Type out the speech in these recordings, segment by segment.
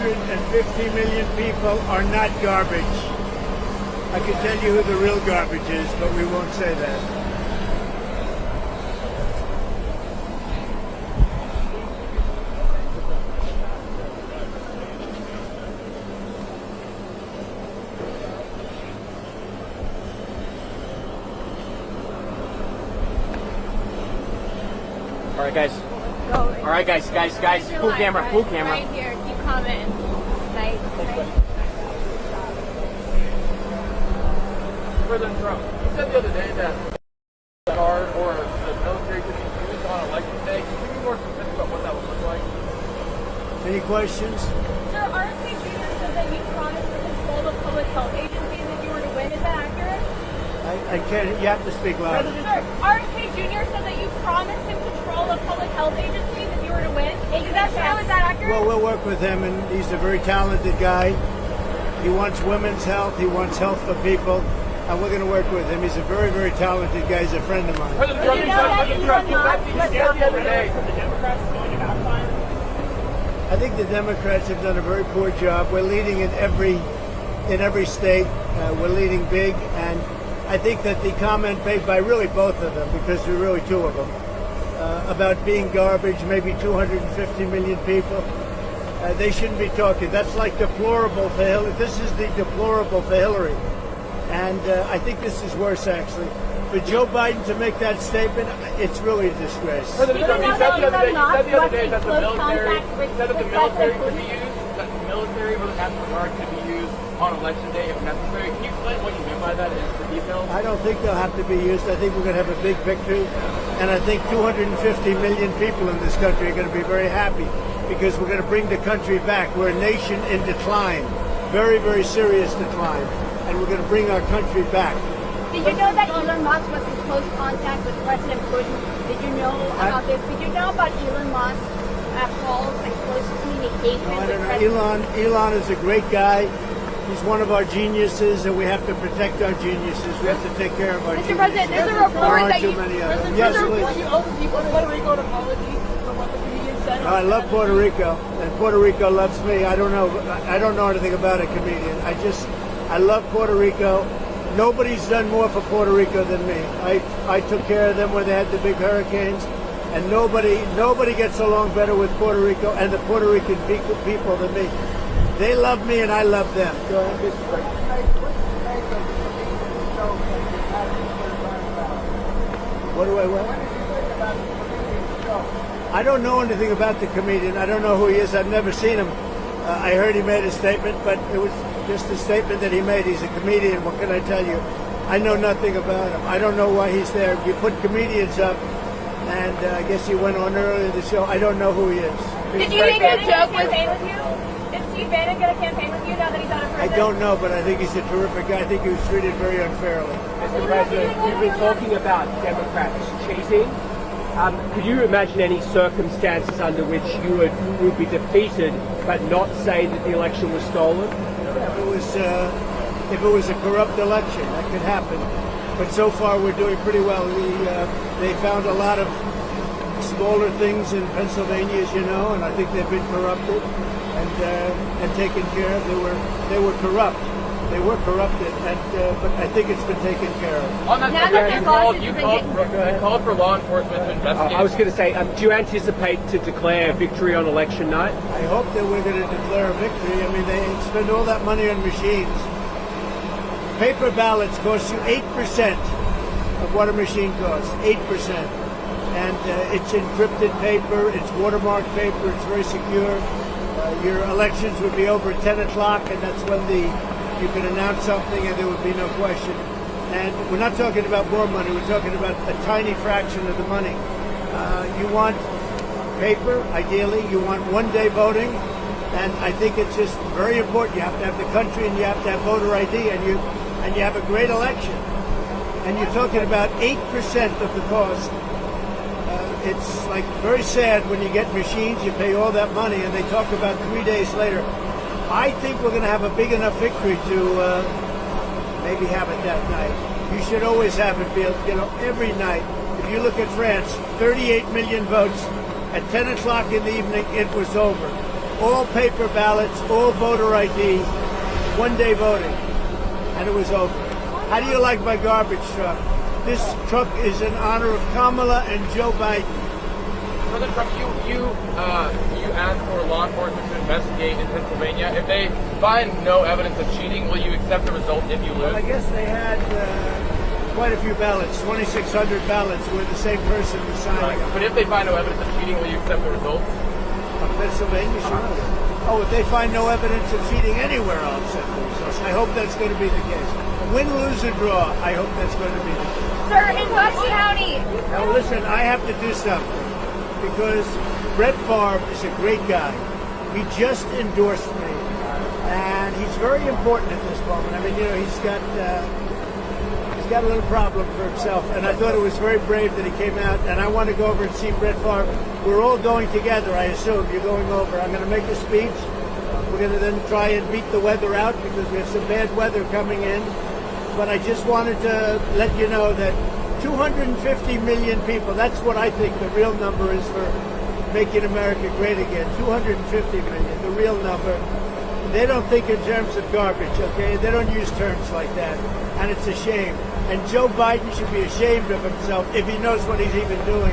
250 million people are not garbage. I can tell you who the real garbage is, but we won't say that. All right, guys. All right, guys. Full camera. Right here. Keep commenting. Right. President Trump, you said the other day that the guard or the military could be used on election day. Can you be more specific about what that would look like? Any questions? Sir, RFK Jr. said that you promised to control the public health agencies if you were to win. Is that accurate? I can't. You have to speak loud. Sir, RFK Jr. said that you promised him control of public health agencies if you were to win. Is that true? Is that accurate? Well, we'll work with him, and he's a very talented guy. He wants women's health. He wants health for people. And we're going to work with him. He's a very, very talented guy. He's a friend of mine. President Trump, you said the other day that the Democrats are going to backfire. I think the Democrats have done a very poor job. We're leading in every state. We're leading big, and I think that the comment made by really both of them, because there are really two of them, about being garbage, maybe 250 million people, they shouldn't be talking. That's like deplorable for Hillary. This is the deplorable for Hillary. And I think this is worse, actually. For Joe Biden to make that statement, it's really a disgrace. President Trump, you said the other day that the military could be used, that the military or the National Guard could be used on election day if necessary. Can you explain what you mean by that in the details? I don't think they'll have to be used. I think we're going to have a big victory. And I think 250 million people in this country are going to be very happy because we're going to bring the country back. We're a nation in decline, very, very serious decline. And we're going to bring our country back. Did you know that Elon Musk was in close contact with President Putin? Did you know about this? Did you know about Elon Musk calls and close communication with President? Elon is a great guy. He's one of our geniuses, and we have to protect our geniuses. We have to take care of our geniuses. Mr. President, there's a report that you... Yes, please. You owe the people in Puerto Rico an apology for what the comedian said. I love Puerto Rico, and Puerto Rico loves me. I don't know anything about a comedian. I love Puerto Rico. Nobody's done more for Puerto Rico than me. I took care of them when they had the big hurricanes, and nobody gets along better with Puerto Rico and the Puerto Rican people than me. They love me and I love them. Go ahead. What do I want? I don't know anything about the comedian. I don't know who he is. I've never seen him. I heard he made a statement, but it was just a statement that he made. He's a comedian. What can I tell you? I know nothing about him. I don't know why he's there. You put comedians up, and I guess he went on earlier in the show. I don't know who he is. Did you think that joke was campaign with you? Is Steve Bannon going to campaign with you now that he's out of prison? I don't know, but I think he's a terrific guy. I think he was treated very unfairly. Mr. President, you've been talking about Democrats cheating. Could you imagine any circumstances under which you would be defeated but not say that the election was stolen? If it was a corrupt election, that could happen. But so far, we're doing pretty well. They found a lot of smaller things in Pennsylvania, as you know, and I think they've been corrupted and taken care of. They were corrupt. They were corrupted, but I think it's been taken care of. On that, you called for law enforcement to investigate. I was going to say, do you anticipate to declare victory on election night? I hope that we're going to declare a victory. I mean, they spend all that money on machines. Paper ballots cost you 8% of what a machine costs, 8%. And it's encrypted paper, it's watermarked paper, it's very secure. Your elections would be over at 10 o'clock, and that's when you can announce something and there would be no question. And we're not talking about more money, we're talking about a tiny fraction of the money. You want paper, ideally, you want one-day voting, and I think it's just very important. You have to have the country and you have to have voter ID, and you have a great election. And you're talking about 8% of the cost. It's like very sad when you get machines, you pay all that money, and they talk about 3 days later. I think we're going to have a big enough victory to maybe have it that night. You should always have it, Bill. You know, every night. If you look at France, 38 million votes. At 10 o'clock in the evening, it was over. all paper ballots, all voter ID, one-day voting, and it was over. How do you like my garbage truck? This truck is in honor of Kamala and Joe Biden. President Trump, you asked for law enforcement to investigate in Pennsylvania. If they find no evidence of cheating, will you accept the result if you lose? Well, I guess they had quite a few ballots, 2,600 ballots, where the same person was signing them. But if they find no evidence of cheating, will you accept the results? Of Pennsylvania, sure. Oh, if they find no evidence of cheating anywhere, I'll accept the results. I hope that's going to be the case. Win, lose, or draw, I hope that's going to be the case. Sir, in Bucks County. Now listen, I have to do something because Brett Favre is a great guy. He just endorsed me, and he's very important at this moment. I mean, you know, he's got a little problem for himself, and I thought it was very brave that he came out. And I want to go over and see Brett Favre. We're all going together, I assume. You're going over. I'm going to make a speech. We're going to then try and beat the weather out because we have some bad weather coming in. But I just wanted to let you know that 250 million people, that's what I think the real number is for making America great again. 250 million, the real number. They don't think in terms of garbage, okay? They don't use terms like that. And it's a shame. And Joe Biden should be ashamed of himself if he knows what he's even doing.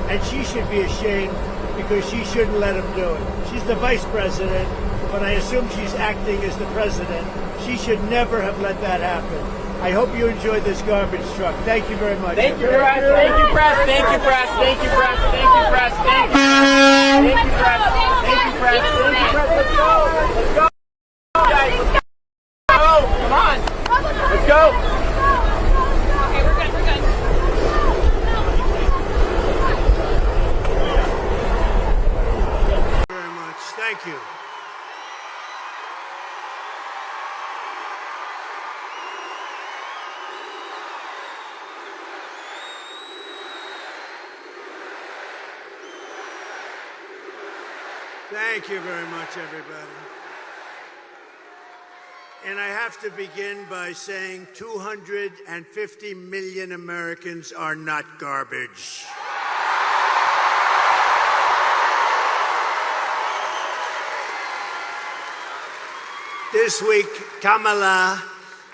And she should be ashamed because she shouldn't let him do it. She's the vice president, but I assume she's acting as the president. She should never have let that happen. I hope you enjoyed this garbage truck. Thank you very much. Thank you, press. Thank you, press. Thank you, press. Thank you, press. Thank you, press. Thank you. Thank you, press. Thank you, press. Thank you, press. Let's go. Let's go, guys. Let's go. Come on. Let's go. Okay, we're good. We're good. Very much. Thank you. Thank you very much, everybody. And I have to begin by saying 250 million Americans are not garbage. This week, Kamala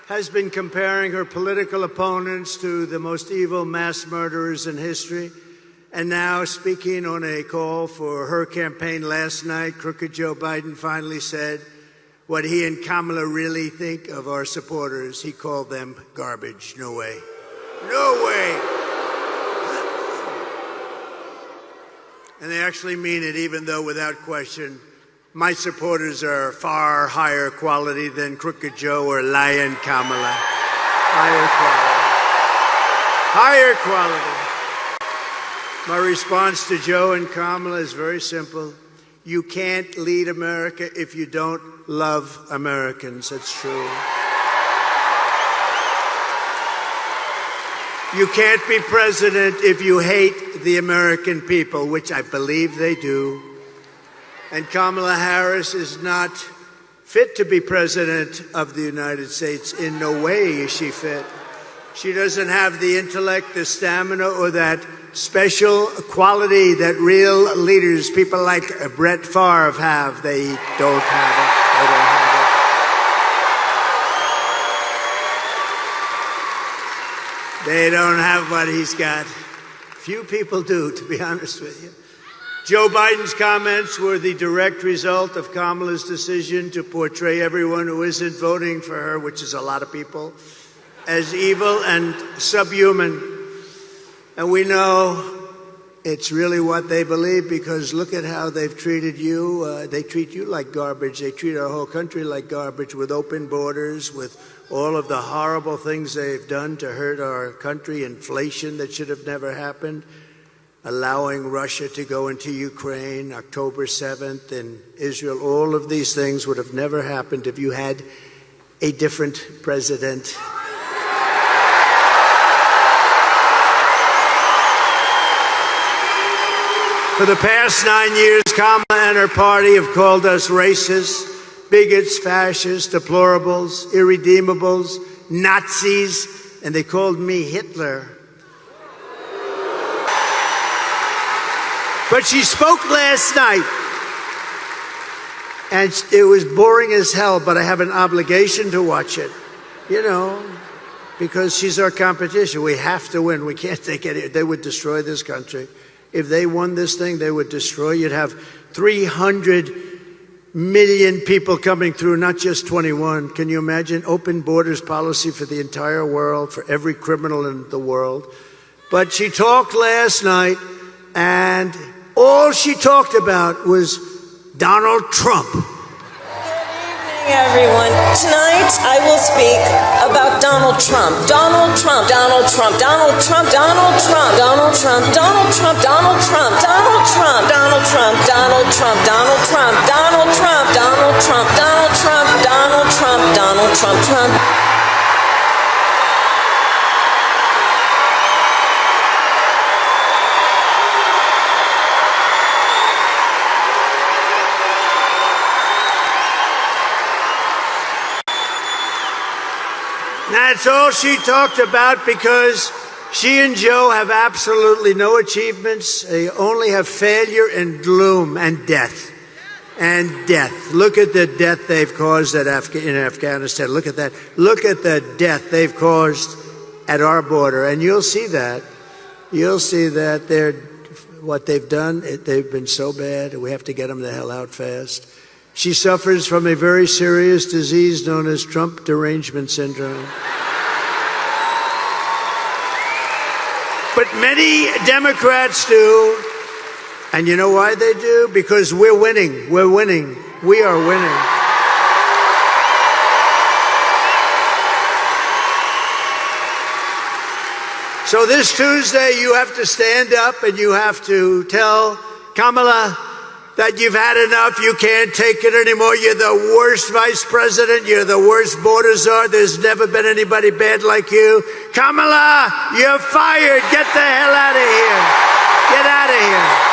has been comparing her political opponents to the most evil mass murderers in history. And now, speaking on a call for her campaign last night, crooked Joe Biden finally said what he and Kamala really think of our supporters. He called them garbage. No way. No way. And they actually mean it, even though, without question, my supporters are far higher quality than crooked Joe or lying Kamala. Higher quality. Higher quality. My response to Joe and Kamala is very simple. You can't lead America if you don't love Americans. That's true. You can't be president if you hate the American people, which I believe they do. And Kamala Harris is not fit to be president of the United States. In no way is she fit. She doesn't have the intellect, the stamina, or that special quality that real leaders, people like Brett Favre, have. They don't have it. They don't have it. They don't have what he's got. Few people do, to be honest with you. Joe Biden's comments were the direct result of Kamala's decision to portray everyone who isn't voting for her, which is a lot of people, as evil and subhuman. And we know it's really what they believe, because look at how they've treated you. They treat you like garbage. They treat our whole country like garbage, with open borders, with all of the horrible things they've done to hurt our country, inflation that should have never happened, allowing Russia to go into Ukraine, October 7th, in Israel. All of these things would have never happened if you had a different president. For the past 9 years, Kamala and her party have called us racists, bigots, fascists, deplorables, irredeemables, Nazis, and they called me Hitler. But she spoke last night And it was boring as hell, but I have an obligation to watch it, you know, because she's our competition. We have to win. We can't take any. They would destroy this country. If they won this thing, they would destroy. You'd have 300 million people coming through, not just 21. Can you imagine? Open borders policy for the entire world, for every criminal in the world. But she talked last night, and all she talked about was Donald Trump. Good evening, everyone. Tonight I will speak about Donald Trump. Donald Trump, Donald Trump, Donald Trump, Donald Trump, Donald Trump, Donald Trump, Donald Trump, Donald Trump, Donald Trump, Donald Trump, Donald Trump, Donald Trump, Donald Trump, Donald Trump, Donald Trump, Donald Trump, Trump. That's all she talked about, because she and Joe have absolutely no achievements. They only have failure and gloom and death. And death. Look at the death they've caused in Afghanistan. Look at that. Look at the death they've caused at our border. And you'll see that. You'll see that what they've done, they've been so bad. We have to get them the hell out fast. She suffers from a very serious disease known as Trump derangement syndrome. But many Democrats do. And you know why they do? Because we're winning. We're winning. We are winning. So this Tuesday, you have to stand up and you have to tell Kamala that you've had enough. You can't take it anymore. You're the worst vice president. You're the worst border czar. There's never been anybody bad like you. Kamala, you're fired. Get the hell out of here. Get out of here.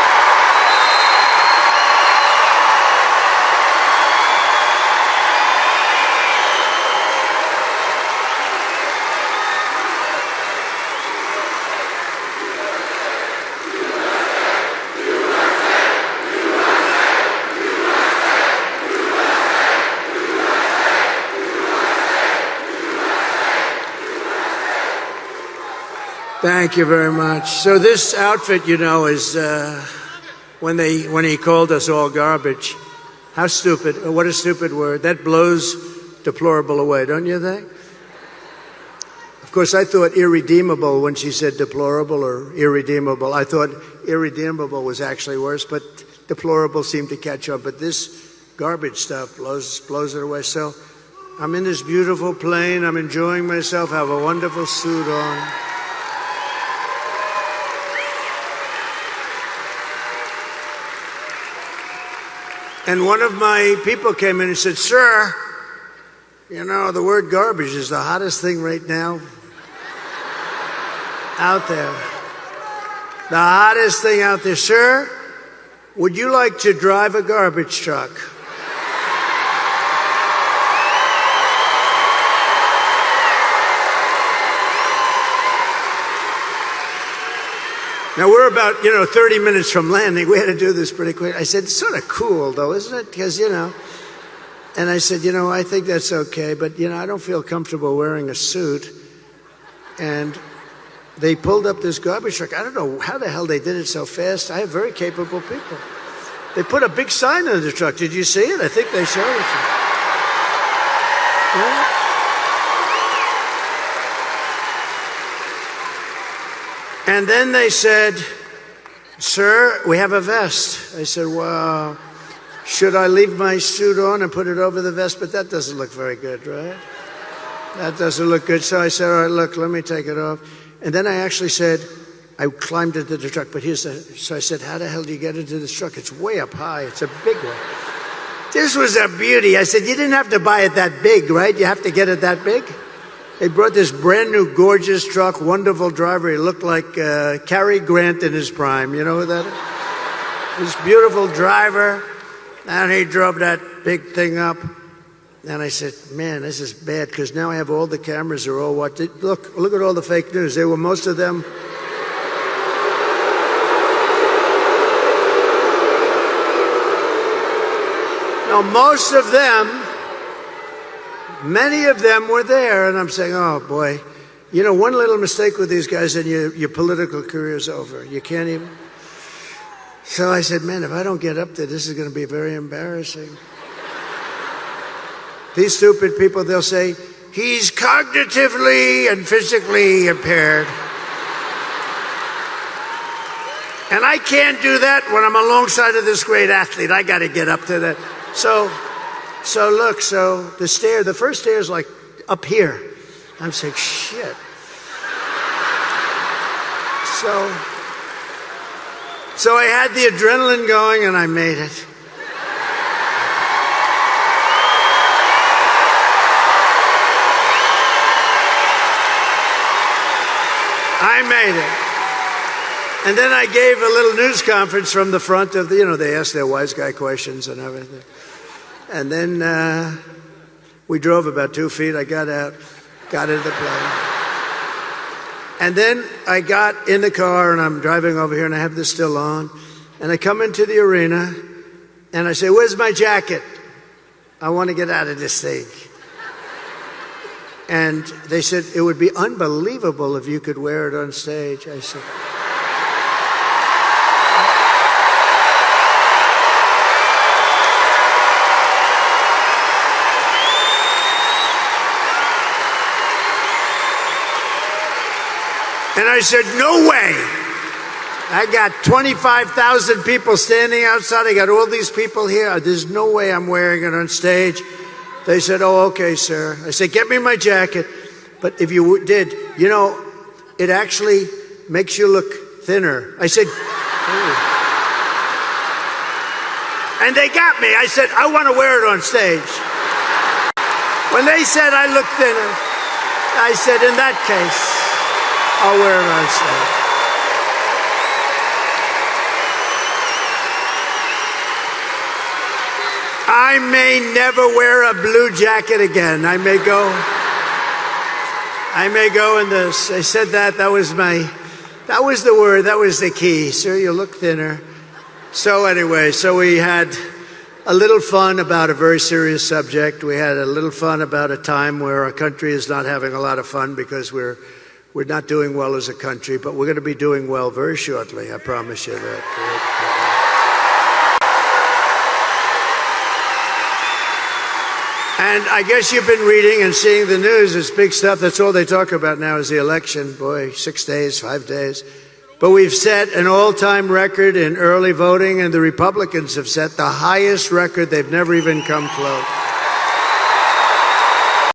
Thank you very much. So this outfit, you know, is when he called us all garbage. How stupid! What a stupid word. That blows deplorable away, don't you think? Of course, I thought irredeemable when she said deplorable or irredeemable. I thought irredeemable was actually worse, but deplorable seemed to catch on. But this garbage stuff blows it away. So I'm in this beautiful plane. I'm enjoying myself. I have a wonderful suit on. And one of my people came in and said, "Sir, you know, the word garbage is the hottest thing right now out there. The hottest thing out there. Sir, would you like to drive a garbage truck?" Now, we're about, 30 minutes from landing. We had to do this pretty quick. I said, "It's sort of cool, though, isn't it?" Because, And I said, I think that's okay, but, I don't feel comfortable wearing a suit. And they pulled up this garbage truck. I don't know how the hell they did it so fast. I have very capable people. They put a big sign on the truck. Did you see it? I think they showed it to you. Yeah? And then they said, "Sir, we have a vest." I said, "Well, should I leave my suit on and put it over the vest?" But that doesn't look very good, right? That doesn't look good. So I said, "All right, look, let me take it off." And then I actually said, I climbed into the truck, but so I said, "How the hell do you get into this truck? It's way up high. It's a big one." This was a beauty. I said, "You didn't have to buy it that big, right? You have to get it that big?" They brought this brand new, gorgeous truck, wonderful driver. He looked like Cary Grant in his prime. You know who that is? This beautiful driver. And he drove that big thing up. And I said, "Man, this is bad, because now I have all the cameras are all watching. Look at all the fake news. They were, most of them. No, most of them, many of them were there, and I'm saying, oh boy, you know, one little mistake with these guys and your political career's over. You can't even. So I said, man, if I don't get up there, this is going to be very embarrassing. These stupid people, they'll say, he's cognitively and physically impaired. And I can't do that when I'm alongside of this great athlete. I got to get up to that. So look, the first stair is like up here. I'm saying, shit. So I had the adrenaline going and I made it. I made it. And then I gave a little news conference from the front of the, you know, they asked their wise guy questions and everything. And then we drove about 2 feet. I got out, got into the plane. And then I got in the car and I'm driving over here and I have this still on. And I come into the arena and I say, where's my jacket? I want to get out of this thing. And they said, it would be unbelievable if you could wear it on stage. I said, and I said, no way. I got 25,000 people standing outside. I got all these people here. There's no way I'm wearing it on stage. They said, oh, okay, sir. I said, get me my jacket. But if you did, you know, it actually makes you look thinner. I said, oh. And they got me. I said, I want to wear it on stage. When they said I look thinner, I said, in that case, I'll wear it on stage. I may never wear a blue jacket again. I may go in this. I said that was the word, that was the key. Sir, you look thinner. So anyway, we had a little fun about a very serious subject. We had a little fun about a time where our country is not having a lot of fun because we're not doing well as a country, but we're going to be doing well very shortly. I promise you that. And I guess you've been reading and seeing the news. It's big stuff. That's all they talk about now is the election. Boy, 6 days, 5 days. But we've set an all-time record in early voting, and the Republicans have set the highest record. They've never even come close.